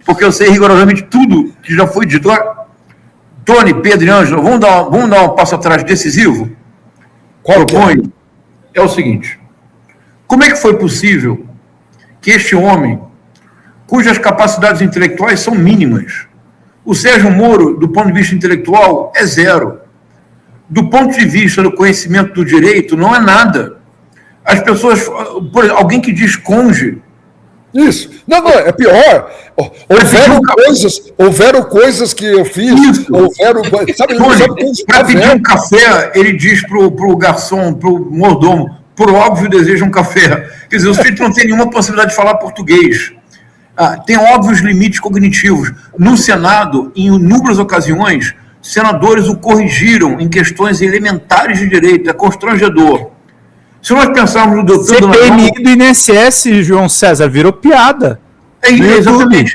porque eu sei rigorosamente tudo que já foi dito. Agora, Tony, Pedro e Ângela, vamos dar um passo atrás decisivo? Proponho. É o seguinte: como é que foi possível que este homem, cujas capacidades intelectuais são mínimas, o Sérgio Moro, do ponto de vista intelectual, é zero. Do ponto de vista do conhecimento do direito, não é nada. As pessoas, por exemplo, alguém que diz conge. Isso. Não, é pior. Houveram coisas que eu fiz. Isso. Sabe, para pedir um café, ele diz para o garçom, para o mordomo, por óbvio deseja um café. Quer dizer, o sujeito não tem nenhuma possibilidade de falar português. Tem óbvios limites cognitivos. No Senado, em inúmeras ocasiões, senadores o corrigiram em questões elementares de direito. É constrangedor. Se nós pensarmos no doutor CPMI do INSS, João César, virou piada. Exatamente.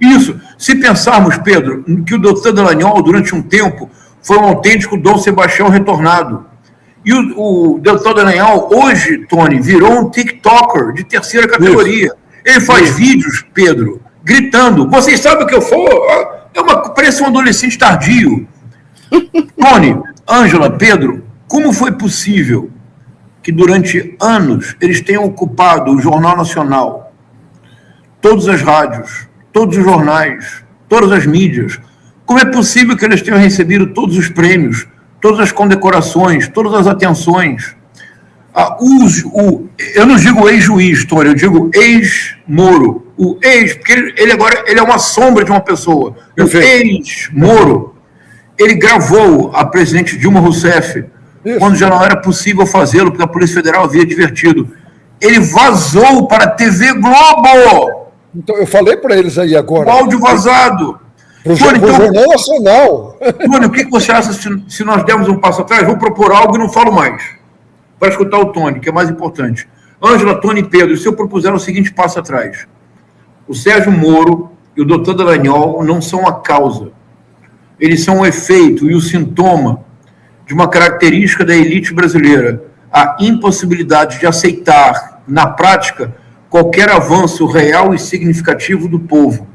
Isso. Se pensarmos, Pedro, que o doutor Dallagnol, durante um tempo, foi um autêntico Dom Sebastião retornado. E o doutor Dallagnol, hoje, Tony, virou um TikToker de terceira categoria. Isso. Ele faz vídeos, Pedro, gritando: vocês sabem o que eu for? Parece um adolescente tardio. Tony, Ângela, Pedro, como foi possível que durante anos eles tenham ocupado o Jornal Nacional, todas as rádios, todos os jornais, todas as mídias? Como é possível que eles tenham recebido todos os prêmios, todas as condecorações, todas as atenções? Eu não digo ex-juiz, Tony, eu digo ex-Moro. O ex, porque ele agora é uma sombra de uma pessoa. O ex-Moro, ele gravou a presidente Dilma Rousseff, quando já não era possível fazê-lo, porque a Polícia Federal havia advertido. Ele vazou para a TV Globo. Então, eu falei para eles aí agora. O áudio vazado. Para o Jornal Nacional. Tony, o que você acha se nós dermos um passo atrás? Vou propor algo e não falo mais, para escutar o Tony, que é mais importante. Ângela, Tony e Pedro, se eu propuser o seguinte passo atrás: o Sérgio Moro e o doutor Dallagnol não são a causa. Eles são o efeito e o sintoma de uma característica da elite brasileira: a impossibilidade de aceitar, na prática, qualquer avanço real e significativo do povo.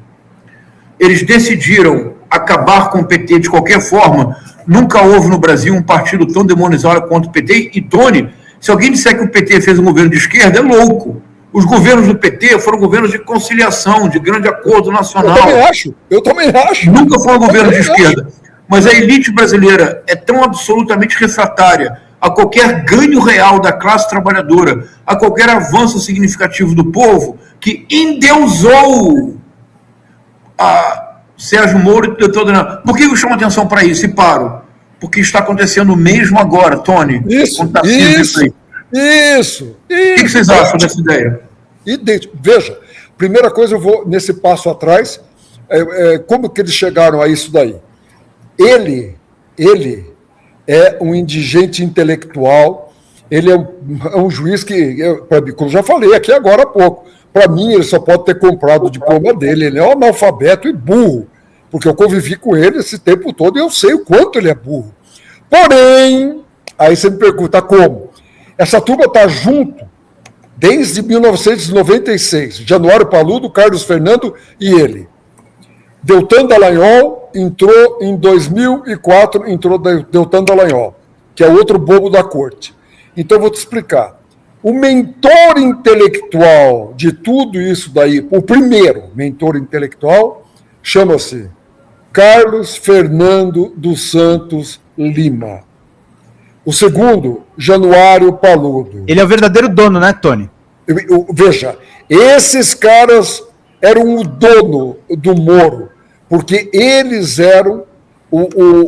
Eles decidiram acabar com o PT de qualquer forma. Nunca houve no Brasil um partido tão demonizado quanto o PT. E, Tony, se alguém disser que o PT fez um governo de esquerda, é louco. Os governos do PT foram governos de conciliação, de grande acordo nacional. Eu também acho. Nunca foi um governo de esquerda. Mas a elite brasileira é tão absolutamente refratária a qualquer ganho real da classe trabalhadora, a qualquer avanço significativo do povo, que endeusou a Sérgio Moro e o doutor Dallagnol. Por que eu chamo atenção para isso e paro? Porque está acontecendo mesmo agora, Tony. Isso. O que vocês acham dessa ideia? Veja, primeira coisa, eu vou nesse passo atrás, como que eles chegaram a isso daí? Ele é um indigente intelectual, ele é um juiz que, como já falei aqui agora há pouco, para mim ele só pode ter comprado o diploma dele, ele é um analfabeto e burro, porque eu convivi com ele esse tempo todo e eu sei o quanto ele é burro. Porém, aí você me pergunta como? Essa turma está junto desde 1996, Januário Paludo, Carlos Fernando e ele. Deltan Dallagnol entrou em 2004, Deltan Dallagnol, que é outro bobo da corte. Então, eu vou te explicar. O mentor intelectual de tudo isso daí, o primeiro mentor intelectual, chama-se Carlos Fernando dos Santos Lima. O segundo, Januário Paludo. Ele é o verdadeiro dono, né, Tony? Veja, esses caras eram o dono do Moro, porque eles eram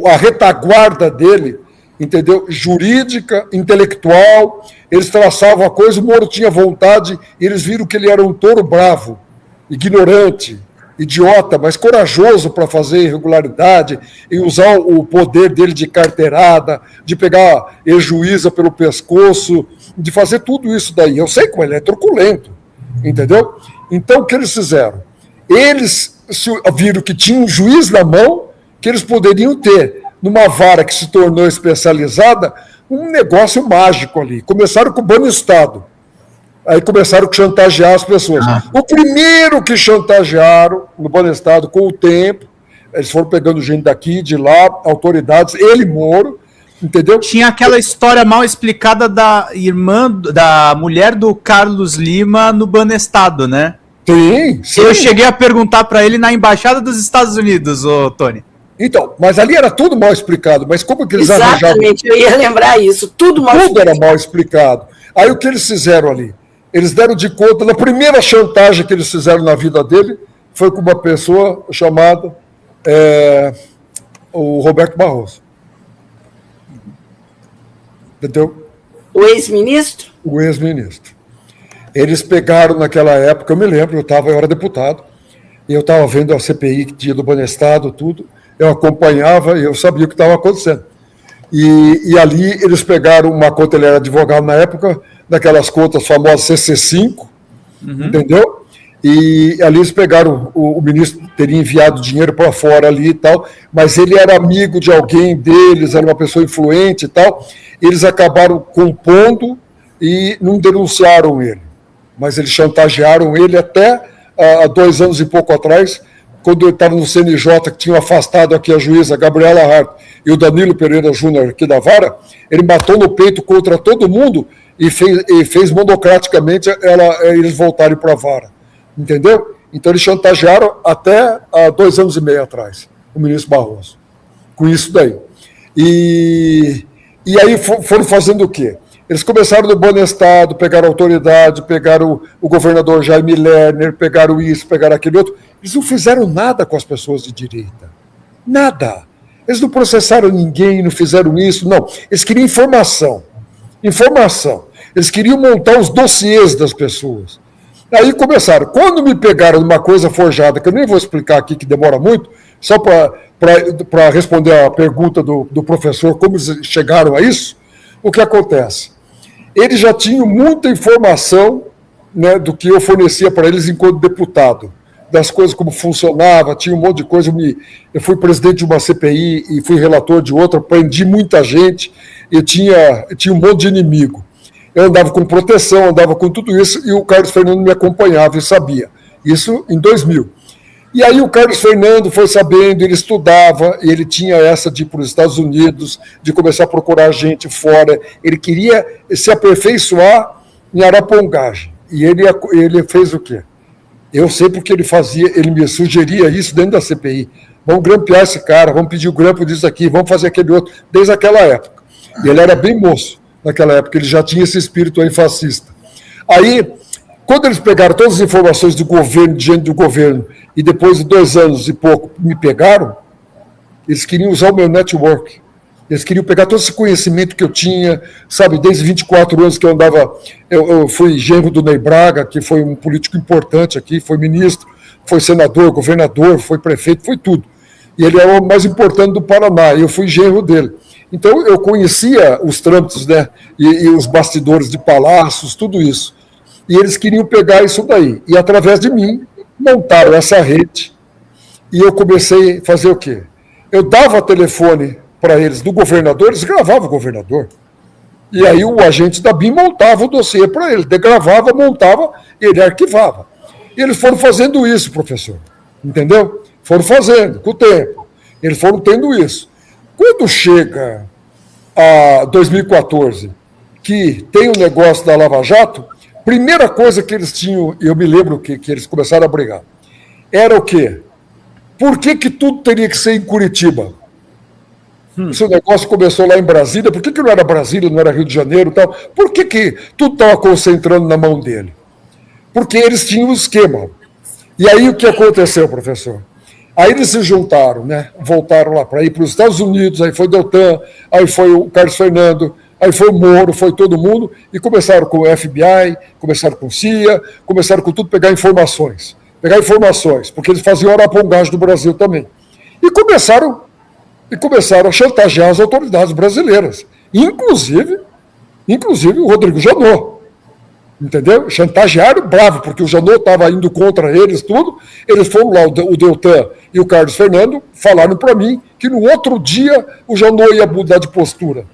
a retaguarda dele, entendeu? Jurídica, intelectual, eles traçavam a coisa, o Moro tinha vontade, eles viram que ele era um touro bravo, ignorante, idiota, mas corajoso para fazer irregularidade e usar o poder dele de carteirada, de pegar ex-juíza pelo pescoço, de fazer tudo isso daí. Eu sei como ele é truculento, entendeu? Então, o que eles fizeram? Eles viram que tinha um juiz na mão, que eles poderiam ter, numa vara que se tornou especializada, um negócio mágico ali. Começaram com o Banestado. Aí começaram a chantagear as pessoas. O primeiro que chantagearam no Banestado, com o tempo, eles foram pegando gente daqui, de lá, autoridades, ele, Moro, entendeu? Tinha aquela história mal explicada da mulher do Carlos Lima no Banestado, né? Sim. Eu cheguei a perguntar para ele na Embaixada dos Estados Unidos, ô Tony. Então, mas ali era tudo mal explicado, mas como que eles arranjavam? Exatamente, eu ia lembrar isso, tudo era mal explicado. Aí o que eles fizeram ali? Eles deram de conta, na primeira chantagem que eles fizeram na vida dele, foi com uma pessoa chamada o Roberto Barroso. Entendeu? O ex-ministro? O ex-ministro. Eles pegaram naquela época, eu me lembro, eu era deputado, e eu estava vendo a CPI que tinha do Banestado, tudo, eu acompanhava e eu sabia o que estava acontecendo. E ali eles pegaram uma conta, ele era advogado na época, daquelas contas famosas CC5, entendeu? E ali eles pegaram, o ministro teria enviado dinheiro para fora ali e tal, mas ele era amigo de alguém deles, era uma pessoa influente e tal, eles acabaram compondo e não denunciaram ele. Mas eles chantagearam ele até há 2 anos e pouco atrás, quando ele estava no CNJ, que tinha afastado aqui a juíza Gabriela Hart e o Danilo Pereira Júnior aqui da Vara, ele matou no peito contra todo mundo e fez monocraticamente eles voltarem para a Vara. Entendeu? Então eles chantagearam até há 2 anos e meio atrás, o ministro Barroso, com isso daí. E aí foram fazendo o quê? Eles começaram no Banestado, pegaram autoridade, pegaram o governador Jaime Lerner, pegaram isso, pegaram aquele outro. Eles não fizeram nada com as pessoas de direita. Nada. Eles não processaram ninguém, não fizeram isso, não. Eles queriam informação. Informação. Eles queriam montar os dossiês das pessoas. Aí começaram. Quando me pegaram numa coisa forjada, que eu nem vou explicar aqui, que demora muito, só para responder a pergunta do professor, como eles chegaram a isso, o que acontece? Eles já tinham muita informação, né, do que eu fornecia para eles enquanto deputado, das coisas como funcionava, tinha um monte de coisa. Eu fui presidente de uma CPI e fui relator de outra, prendi muita gente, eu tinha um monte de inimigo. Eu andava com proteção, andava com tudo isso, e o Carlos Fernando me acompanhava e sabia. Isso em 2000. E aí o Carlos Fernando foi sabendo, ele estudava, ele tinha essa de ir para os Estados Unidos, de começar a procurar gente fora, ele queria se aperfeiçoar em arapongagem. E ele fez o quê? Eu sei porque ele me sugeria isso dentro da CPI. Vamos grampear esse cara, vamos pedir o grampo disso aqui, vamos fazer aquele outro, desde aquela época. E ele era bem moço naquela época, ele já tinha esse espírito aí fascista. Aí, quando eles pegaram todas as informações do governo, de gente do governo, e depois de 2 anos e pouco me pegaram, eles queriam usar o meu network. Eles queriam pegar todo esse conhecimento que eu tinha, sabe, desde 24 anos que eu andava, eu fui genro do Ney Braga, que foi um político importante aqui, foi ministro, foi senador, governador, foi prefeito, foi tudo. E ele era o mais importante do Paraná, e eu fui genro dele. Então eu conhecia os trâmites, né, e os bastidores de palácios, tudo isso. E eles queriam pegar isso daí. E através de mim, montaram essa rede. E eu comecei a fazer o quê? Eu dava telefone para eles do governador, eles gravavam o governador. E aí o agente da BIM montava o dossiê para ele, degravava, montava e ele arquivava. E eles foram fazendo isso, professor. Entendeu? Foram fazendo, com o tempo. Eles foram tendo isso. Quando chega a 2014, que tem o negócio da Lava Jato, primeira coisa que eles tinham, eu me lembro que eles começaram a brigar, era o quê? Por que tudo teria que ser em Curitiba? Esse negócio começou lá em Brasília, por que não era Brasília, não era Rio de Janeiro e tal? Por que tudo estava concentrando na mão dele? Porque eles tinham um esquema. E aí o que aconteceu, professor? Aí eles se juntaram, né? Voltaram lá para ir para os Estados Unidos, aí foi Deltan, aí foi o Carlos Fernando, aí foi o Moro, foi todo mundo, e começaram com o FBI, começaram com o CIA, começaram com tudo, pegar informações, porque eles faziam arapongagem do Brasil também. E começaram a chantagear as autoridades brasileiras, inclusive o Rodrigo Janot. Entendeu? Chantagearam bravo, porque o Janot estava indo contra eles, tudo. Eles foram lá, o Deltan e o Carlos Fernando, falaram para mim que no outro dia o Janot ia mudar de postura.